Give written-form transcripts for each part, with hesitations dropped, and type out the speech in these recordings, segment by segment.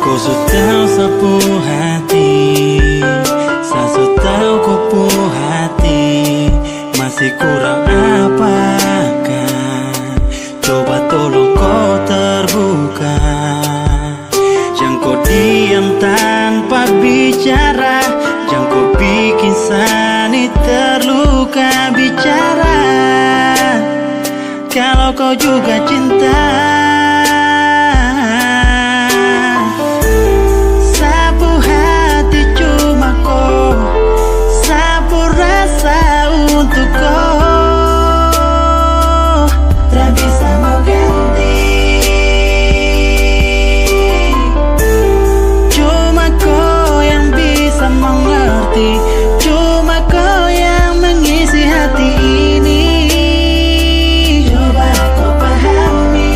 Kau tahu sapu hati, saya tahu kau pu hati, masih kurang apakah? Coba tolong kau terbuka. Jangan kau diam tanpa bicara, jangan kau bikin Sani terluka. Bicara kalau kau juga cinta. Cuma kau yang mengisi hati ini. Coba kau pahami.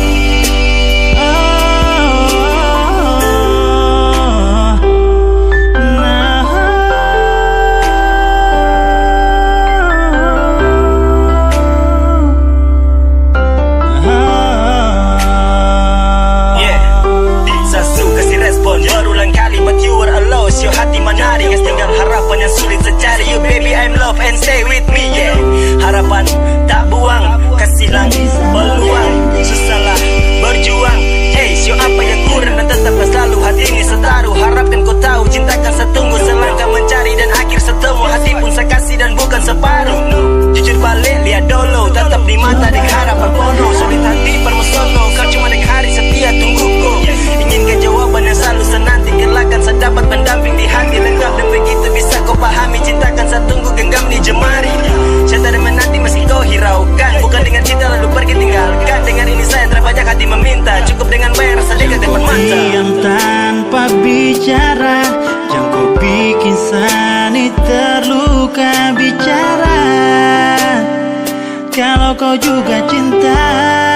Sasu kasih respon berulang kali, but you were alone. Sio hati menari, tinggal harapan yang sulit secari. You baby I'm love and stay with me, yeah. Harapan tak buang, kasihlah peluang. Susahlah berjuang, hey sio apa yang kurang dan tetaplah selalu hati ini setaruh. Harapkan kau tahu, cintakan setunggu selangkah mencari dan akhir setemu. Hati pun saya kasih dan bukan separuh. Jujur balik lihat dulu, tetap di mata dengan harapan penuh. Sulit hati permusono, kau cuma dengan hari setia tungguku. Inginkan jawaban yang selalu senanti, kelakkan saya dapat mendamping di hati lengkap. Dan begitu bisa kau pahami, cintakan saya tunggu genggam di jemari. Saya tak ada menanti meski kau hiraukan, bukan dengan cinta lalu pergi tinggalkan. Dengan ini saya terbanyak hati meminta, cukup dengan bayar rasa dekat depan mata. Diam tanpa bicara, jangan kau bikin Sani terluka. Bicara kalau kau juga cinta.